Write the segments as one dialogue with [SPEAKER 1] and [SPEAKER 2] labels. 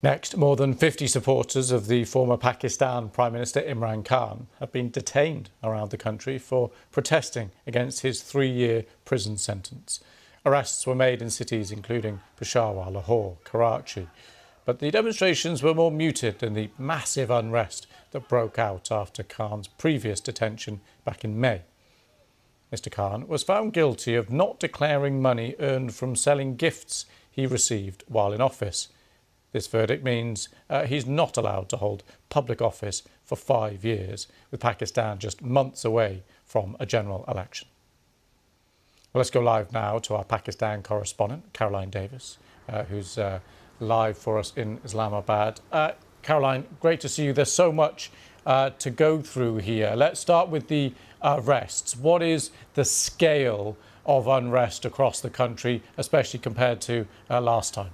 [SPEAKER 1] Next, more than 50 supporters of the former Pakistan Prime Minister Imran Khan have been detained around the country for protesting against his 3-year prison sentence. Arrests were made in cities including Peshawar, Lahore, Karachi. But the demonstrations were more muted than the massive unrest that broke out after Khan's previous detention back in May. Mr. Khan was found guilty of not declaring money earned from selling gifts he received while in office. This verdict means he's not allowed to hold public office for 5 years, with Pakistan just months away from a general election. Well, let's go live now to our Pakistan correspondent, Caroline Davis, who's live for us in Islamabad. Caroline, great to see you. There's so much to go through here. Let's start with the arrests. What is the scale of unrest across the country, especially compared to last time?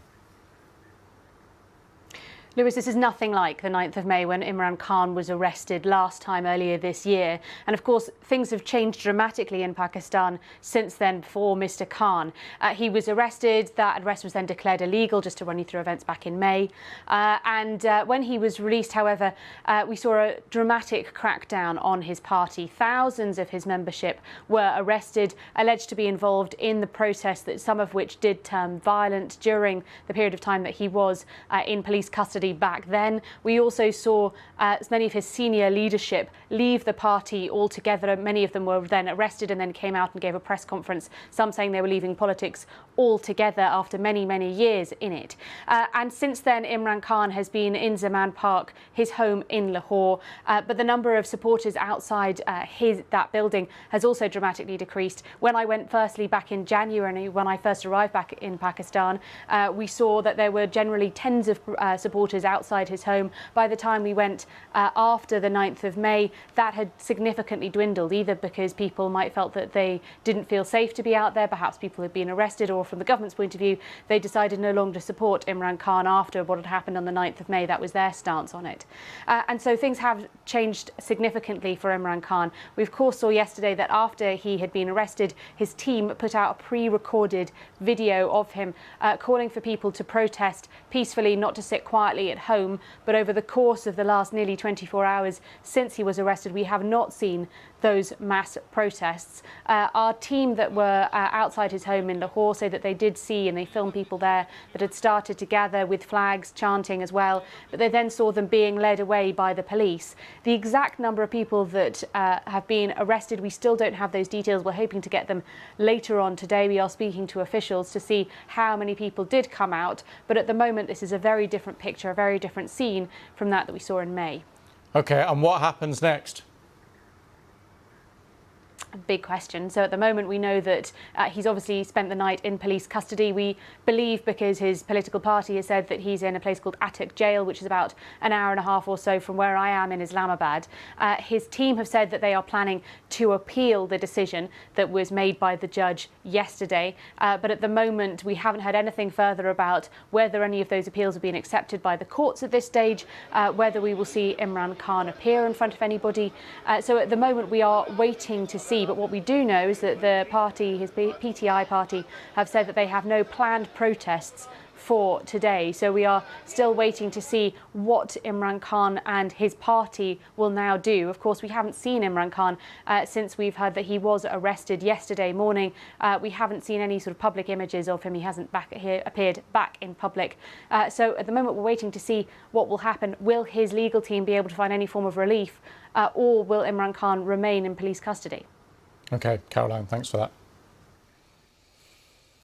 [SPEAKER 2] Lewis, this is nothing like the 9th of May when Imran Khan was arrested last time earlier this year. And of course, things have changed dramatically in Pakistan since then for Mr. Khan. He was arrested. That arrest was then declared illegal, just to run you through events back in May. When he was released, however, we saw a dramatic crackdown on his party. Thousands of his membership were arrested, alleged to be involved in the protests, some of which did turn violent during the period of time that he was in police custody. Back then, we also saw many of his senior leadership leave the party altogether. Many of them were then arrested and then came out and gave a press conference, some saying they were leaving politics altogether after many, many years in it. And since then, Imran Khan has been in Zaman Park, his home in Lahore, but the number of supporters outside that building has also dramatically decreased. When I went firstly back in January, when I first arrived back in Pakistan, we saw that there were generally tens of supporters outside his home. By the time we went after the 9th of May, that had significantly dwindled, either because people might felt that they didn't feel safe to be out there, perhaps people had been arrested, or from the government's point of view, they decided no longer to support Imran Khan after what had happened on the 9th of May. That was their stance on it. And so things have changed significantly for Imran Khan. We, of course, saw yesterday that after he had been arrested, his team put out a pre-recorded video of him calling for people to protest peacefully, not to sit quietly at home. But over the course of the last nearly 24 hours since he was arrested, we have not seen those mass protests. Our team that were outside his home in Lahore say that they did see, and they filmed people there that had started to gather with flags, chanting as well, but they then saw them being led away by the police. The exact number of people that have been arrested, we still don't have those details. We're hoping to get them later on today. We are speaking to officials to see how many people did come out, but at the moment this is a very different picture, a very different scene from that we saw in May.
[SPEAKER 1] OK, and what happens next?
[SPEAKER 2] A big question. So at the moment we know that he's obviously spent the night in police custody. We believe, because his political party has said, that he's in a place called Attock Jail, which is about an hour and a half or so from where I am in Islamabad. His team have said that they are planning to appeal the decision that was made by the judge yesterday. But at the moment we haven't heard anything further about whether any of those appeals have been accepted by the courts at this stage, whether we will see Imran Khan appear in front of anybody. So at the moment we are waiting to see. But what we do know is that the party, his PTI party, have said that they have no planned protests for today. So we are still waiting to see what Imran Khan and his party will now do. Of course, we haven't seen Imran Khan since we've heard that he was arrested yesterday morning. We haven't seen any sort of public images of him. He hasn't appeared back in public. So at the moment, we're waiting to see what will happen. Will his legal team be able to find any form of relief, or will Imran Khan remain in police custody?
[SPEAKER 1] OK, Caroline, thanks for that.